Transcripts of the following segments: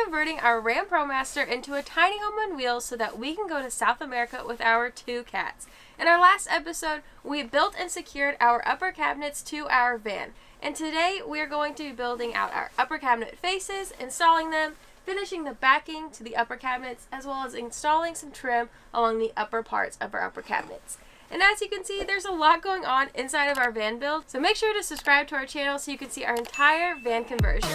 converting our Ram ProMaster into a tiny home on wheels so that we can go to South America with our 2 cats. In our last episode, we built and secured our upper cabinets to our van. And today, we are going to be building out our upper cabinet faces, installing them, finishing the backing to the upper cabinets, as well as installing some trim along the upper parts of our upper cabinets. And as you can see, there's a lot going on inside of our van build, so make sure to subscribe to our channel so you can see our entire van conversion.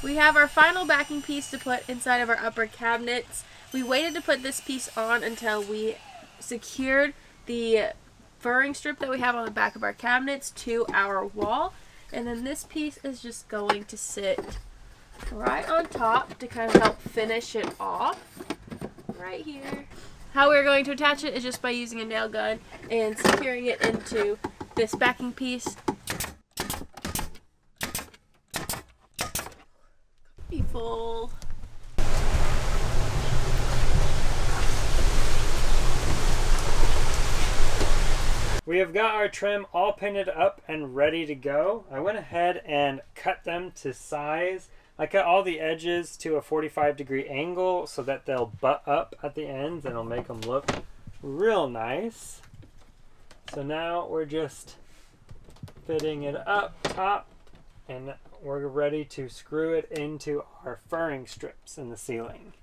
We have our final backing piece to put inside of our upper cabinets. We waited to put this piece on until we secured the furring strip that we have on the back of our cabinets to our wall. And then this piece is just going to sit right on top to kind of help finish it off right here. How we're going to attach it is just by using a nail gun and securing it into this backing piece. Be full. We have got our trim all painted up and ready to go. I went ahead and cut them to size. I cut all the edges to a 45-degree angle so that they'll butt up at the ends and it'll make them look real nice. So now we're just fitting it up top and we're ready to screw it into our furring strips in the ceiling.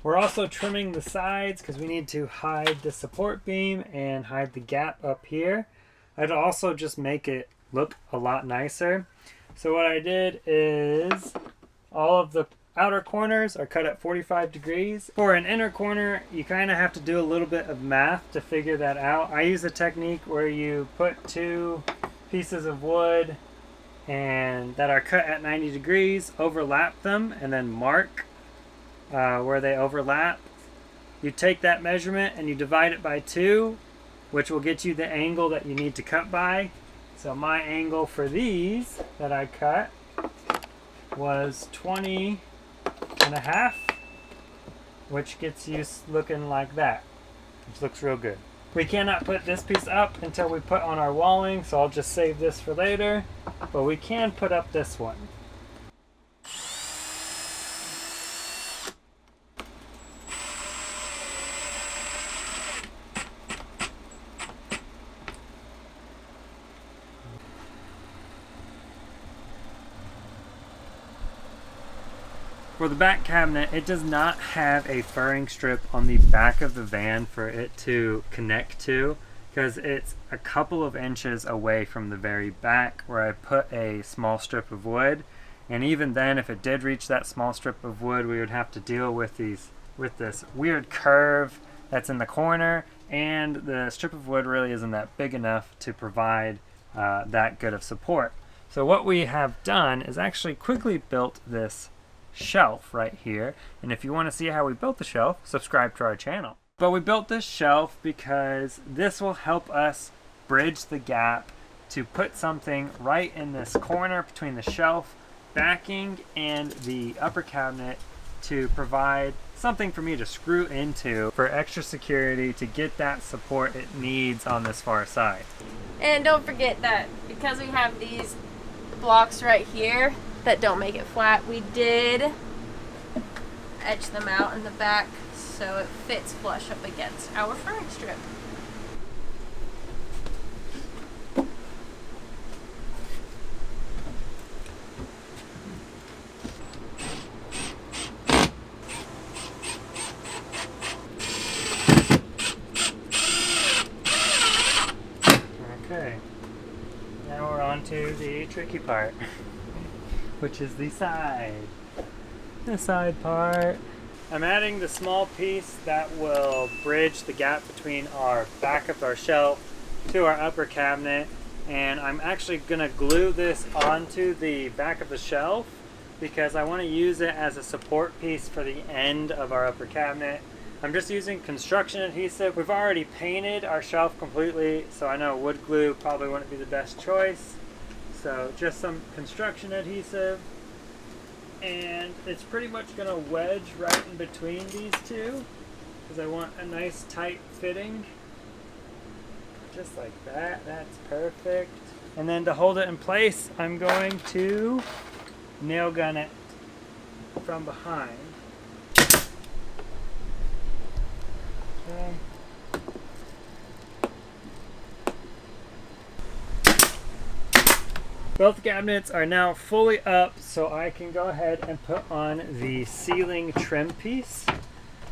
We're also trimming the sides because we need to hide the support beam and hide the gap up here. I'd also just make it look a lot nicer. So what I did is all of the outer corners are cut at 45 degrees. For an inner corner, you kind of have to do a little bit of math to figure that out. I use a technique where you put 2 pieces of wood and that are cut at 90 degrees, overlap them, and then mark where they overlap. You take that measurement and you divide it by 2, which will get you the angle that you need to cut by. So my angle for these that I cut was 20.5, which gets you looking like that, which looks real good. We cannot put this piece up until we put on our walling, so I'll just save this for later, but we can put up this one. For the back cabinet, it does not have a furring strip on the back of the van for it to connect to because it's a couple of inches away from the very back where I put a small strip of wood. And even then, if it did reach that small strip of wood, we would have to deal with this weird curve that's in the corner, and the strip of wood really isn't that big enough to provide that good of support. So what we have done is actually quickly built this shelf right here, and if you want to see how we built the shelf, subscribe to our channel. But we built this shelf because this will help us bridge the gap to put something right in this corner between the shelf backing and the upper cabinet to provide something for me to screw into for extra security to get that support it needs on this far side. And don't forget that because we have these blocks right here that don't make it flat, we did etch them out in the back so it fits flush up against our furring strip. Okay, now we're on to the tricky part, which is the side part. I'm adding the small piece that will bridge the gap between our back of our shelf to our upper cabinet, and I'm actually gonna glue this onto the back of the shelf because I want to use it as a support piece for the end of our upper cabinet. I'm just using construction adhesive. We've already painted our shelf completely, so I know wood glue probably wouldn't be the best choice. So just some construction adhesive, and it's pretty much going to wedge right in between these two because I want a nice tight fitting. Just like that. That's perfect. And then to hold it in place, I'm going to nail gun it from behind. Okay. Both cabinets are now fully up, so I can go ahead and put on the ceiling trim piece.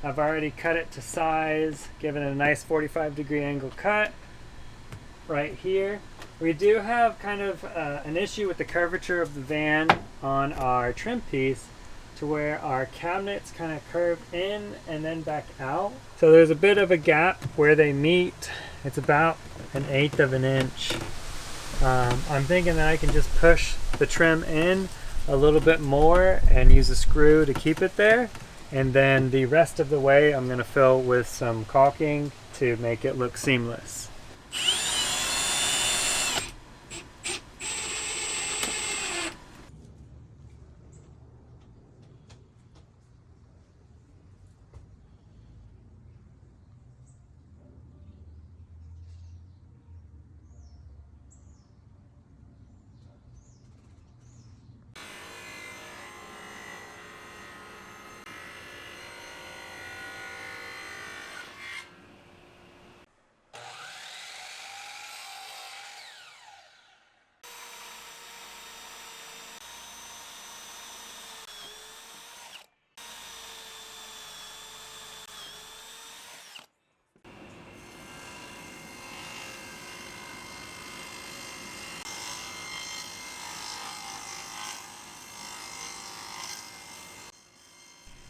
I've already cut it to size, given it a nice 45-degree angle cut right here. We do have kind of an issue with the curvature of the van on our trim piece, to where our cabinets kind of curve in and then back out. So there's a bit of a gap where they meet. It's about 1/8 of an inch. I'm thinking that I can just push the trim in a little bit more and use a screw to keep it there. And then the rest of the way I'm going to fill with some caulking to make it look seamless.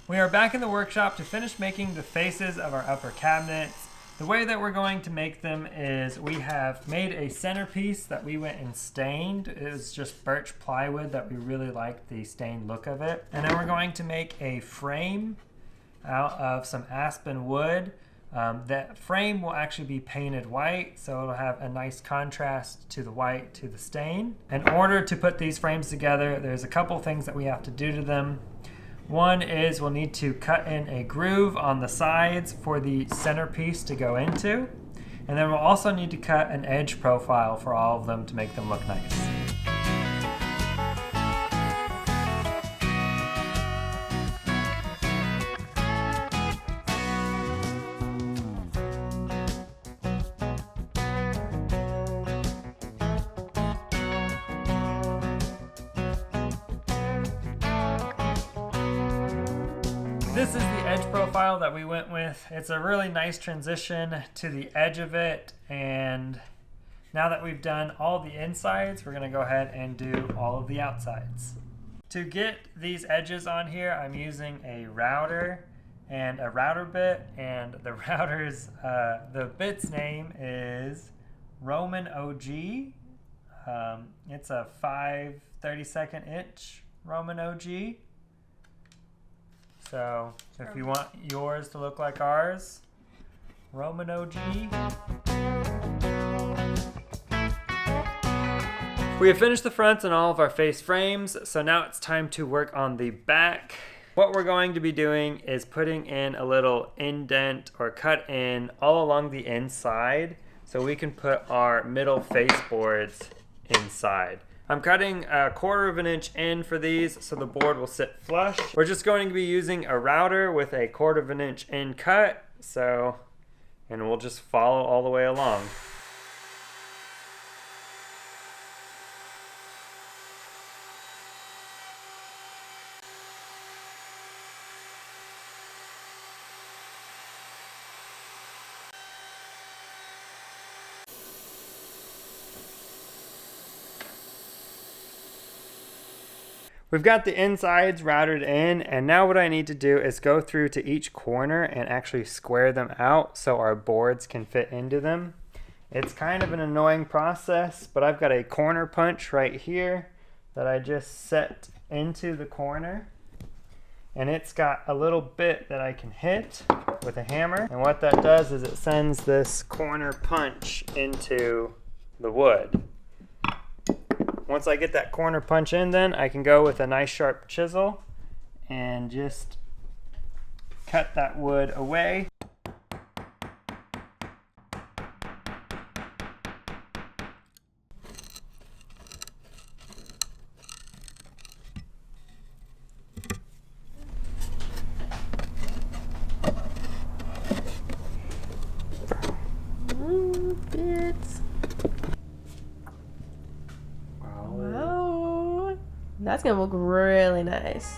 We are back in the workshop to finish making the faces of our upper cabinets. The way that we're going to make them is we have made a centerpiece that we went and stained. It was just birch plywood that we really liked the stained look of it. And then we're going to make a frame out of some aspen wood. That frame will actually be painted white, so it'll have a nice contrast to the white to the stain. In order to put these frames together, there's a couple things that we have to do to them. One is we'll need to cut in a groove on the sides for the centerpiece to go into. And then we'll also need to cut an edge profile for all of them to make them look nice. This is the edge profile that we went with. It's a really nice transition to the edge of it, and now that we've done all the insides, we're going to go ahead and do all of the outsides. To get these edges on here, I'm using a router and a router bit, and the router's, the bit's name is Roman OG. It's a 5/32 inch Roman OG. So if you want yours to look like ours, Roman OG. We have finished the fronts and all of our face frames, so now it's time to work on the back. What we're going to be doing is putting in a little indent or cut in all along the inside so we can put our middle face boards inside. I'm cutting 1/4 of an inch in for these so the board will sit flush. We're just going to be using a router with a 1/4 of an inch in cut, and we'll just follow all the way along. We've got the insides routed in, and now what I need to do is go through to each corner and actually square them out so our boards can fit into them. It's kind of an annoying process, but I've got a corner punch right here that I just set into the corner, and it's got a little bit that I can hit with a hammer, and what that does is it sends this corner punch into the wood. Once I get that corner punch in, then I can go with a nice sharp chisel and just cut that wood away. Bits. Wow. That's gonna look really nice.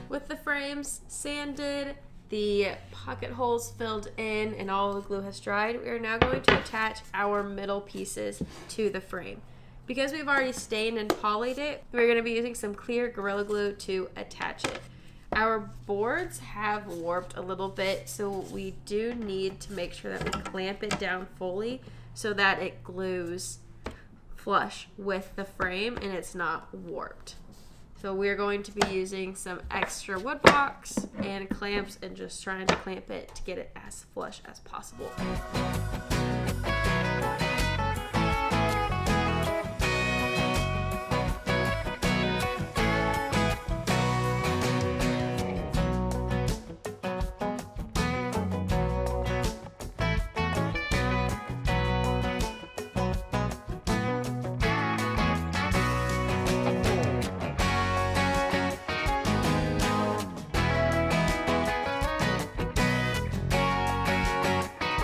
With the frames sanded, the pocket holes filled in, and all the glue has dried, we are now going to attach our middle pieces to the frame. Because we've already stained and polyed it, we're going to be using some clear Gorilla Glue to attach it. Our boards have warped a little bit, so we do need to make sure that we clamp it down fully so that it glues flush with the frame and it's not warped. So we're going to be using some extra wood blocks and clamps and just trying to clamp it to get it as flush as possible.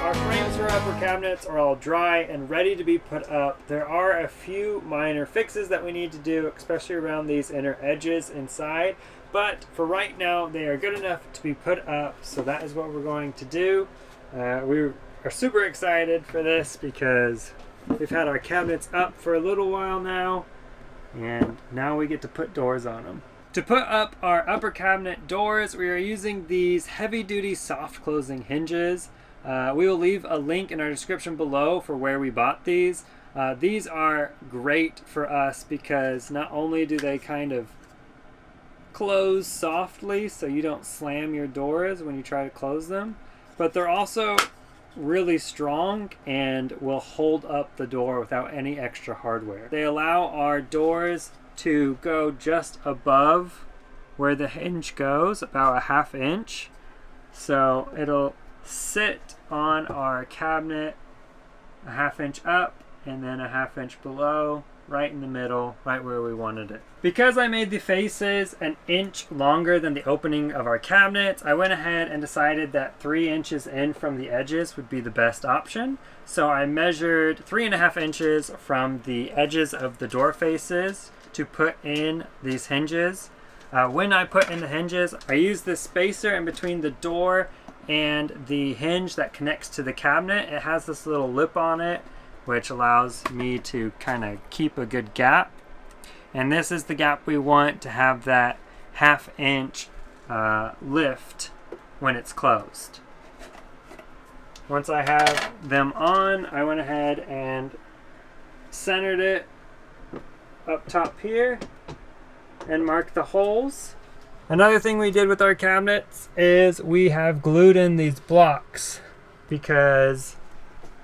Our frames for upper cabinets are all dry and ready to be put up. There are a few minor fixes that we need to do, especially around these inner edges inside, but for right now they are good enough to be put up, so that is what we're going to do. We are super excited for this because we've had our cabinets up for a little while now, and now we get to put doors on them. To put up our upper cabinet doors, we are using these heavy-duty soft closing hinges. We will leave a link in our description below for where we bought these. These are great for us because not only do they kind of close softly so you don't slam your doors when you try to close them, but they're also really strong and will hold up the door without any extra hardware. They allow our doors to go just above where the hinge goes, about a ½ inch. So it'll sit on our cabinet a ½ inch up and then a ½ inch below, right in the middle, right where we wanted it. Because I made the faces an inch longer than the opening of our cabinets, I went ahead and decided that 3 inches in from the edges would be the best option. So I measured 3½ inches from the edges of the door faces to put in these hinges. When I put in the hinges, I used this spacer in between the door and the hinge that connects to the cabinet. It has this little lip on it which allows me to kind of keep a good gap, and this is the gap we want to have that ½ inch lift when it's closed. Once I have them on, I went ahead and centered it up top here and marked the holes. Another thing we did with our cabinets is we have glued in these blocks because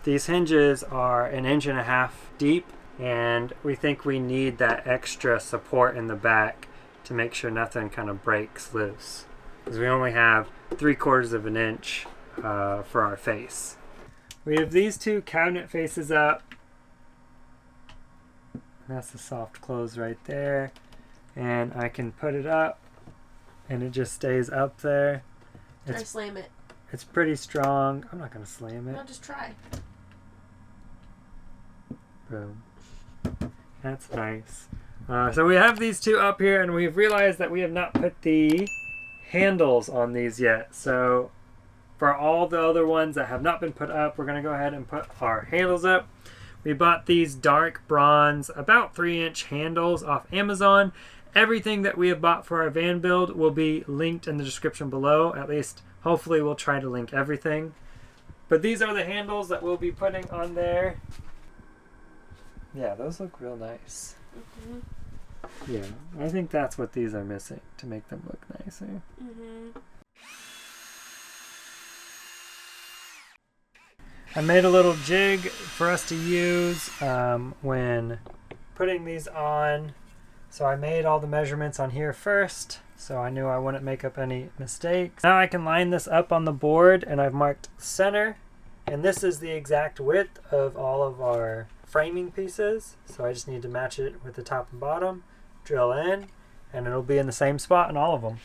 these hinges are 1.5 inches deep, and we think we need that extra support in the back to make sure nothing kind of breaks loose, because we only have 3/4 inch for our face. We have these two cabinet faces up. That's the soft close right there, and I can put it up and it just stays up there. Try slam it. It's pretty strong. I'm not going to slam it. No, just try. room. That's nice. So we have these two up here, and we've realized that we have not put the handles on these yet. So for all the other ones that have not been put up, we're going to go ahead and put our handles up. We bought these dark bronze, about 3-inch handles off Amazon. Everything that we have bought for our van build will be linked in the description below. At least, hopefully, we'll try to link everything. But these are the handles that we'll be putting on there. Yeah, those look real nice. Mm-hmm. Yeah, I think that's what these are missing to make them look nicer. Mm-hmm. I made a little jig for us to use when putting these on. So I made all the measurements on here first, so I knew I wouldn't make up any mistakes. Now I can line this up on the board, and I've marked center. And this is the exact width of all of our framing pieces. So I just need to match it with the top and bottom, drill in, and it'll be in the same spot in all of them.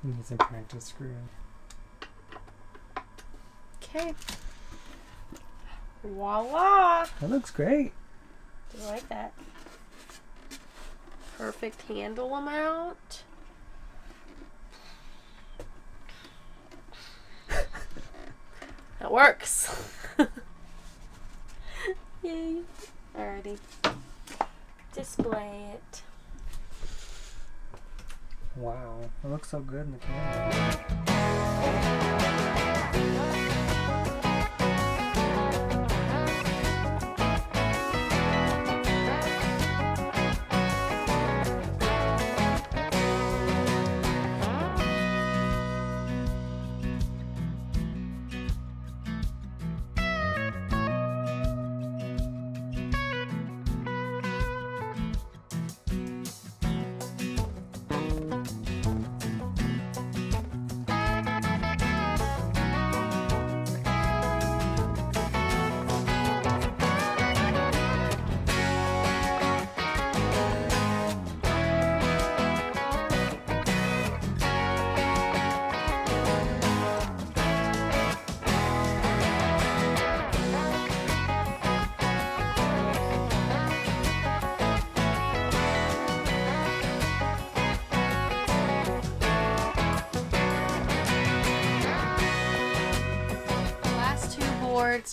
Need some practice screwing. Okay. Voila! That looks great. Do you like that? Perfect handle amount. That works. Yay. Alrighty. Display it. Wow, it looks so good in the camera.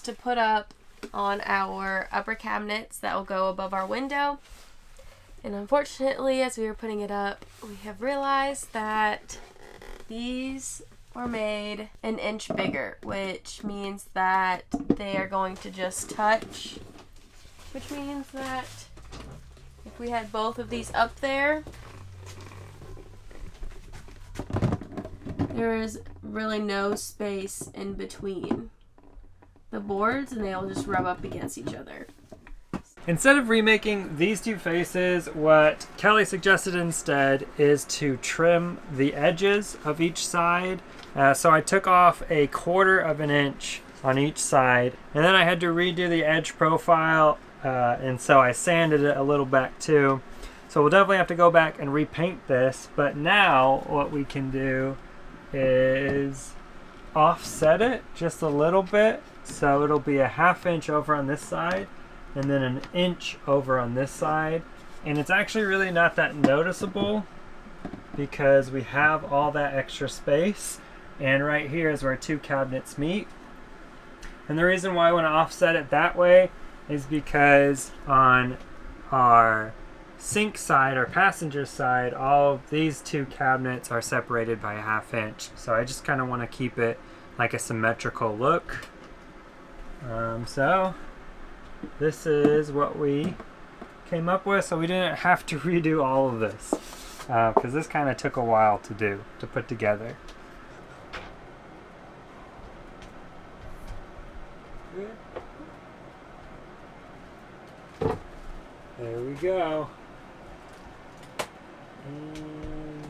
To put up on our upper cabinets that will go above our window. And unfortunately, as we were putting it up, we have realized that these were made an inch bigger, which means that they are going to just touch, which means that if we had both of these up there, there is really no space in between the boards, and they'll just rub up against each other. Instead of remaking these two faces, what Kelly suggested instead is to trim the edges of each side. So I took off 1/4 inch on each side, and then I had to redo the edge profile, and so I sanded it a little back too. So we'll definitely have to go back and repaint this, but now what we can do is offset it just a little bit. So it'll be 1/2 inch over on this side and then 1 inch over on this side. And it's actually really not that noticeable because we have all that extra space. And right here is where 2 cabinets meet. And the reason why I want to offset it that way is because on our sink side, our passenger side, all of these 2 cabinets are separated by 1/2 inch. So I just kind of want to keep it like a symmetrical look. So this is what we came up with, so we didn't have to redo all of this because this kind of took a while to put together. Good. There we go. And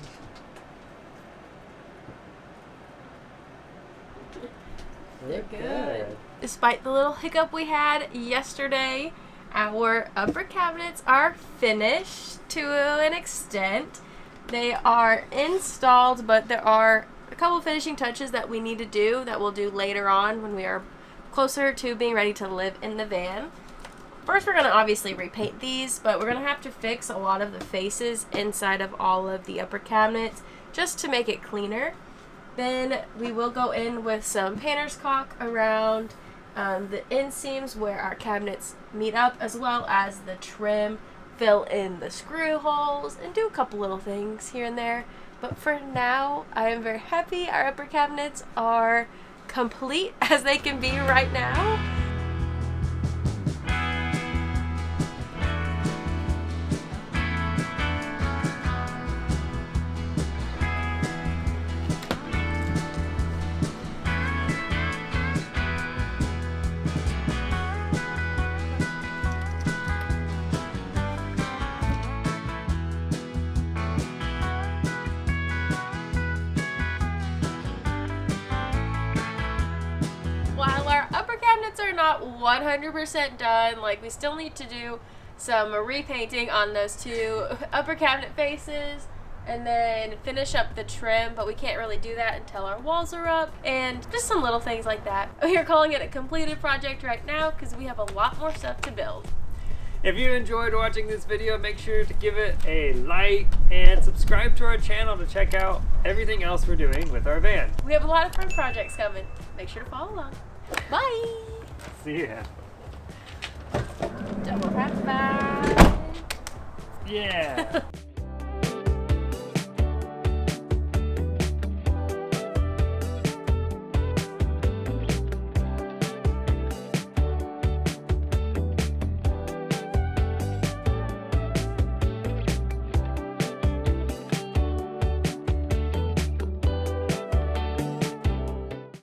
they're good. Despite the little hiccup we had yesterday Our upper cabinets are finished to an extent. They are installed, but there are a couple finishing touches that we need to do that we'll do later on when we are closer to being ready to live in the van. First, we're going to obviously repaint these, but we're going to have to fix a lot of the faces inside of all of the upper cabinets just to make it cleaner. Then we will go in with some painter's caulk around the inseams where our cabinets meet up, as well as the trim, fill in the screw holes, and do a couple little things here and there. But for now, I am very happy our upper cabinets are complete as they can be right now. While our upper cabinets are not 100% done, like we still need to do some repainting on those two upper cabinet faces and then finish up the trim, but we can't really do that until our walls are up and just some little things like that. We are calling it a completed project right now because we have a lot more stuff to build. If you enjoyed watching this video, make sure to give it a like and subscribe to our channel to check out everything else we're doing with our van. We have a lot of fun projects coming. Make sure to follow along. Bye! See ya. Double wrap bag. Yeah.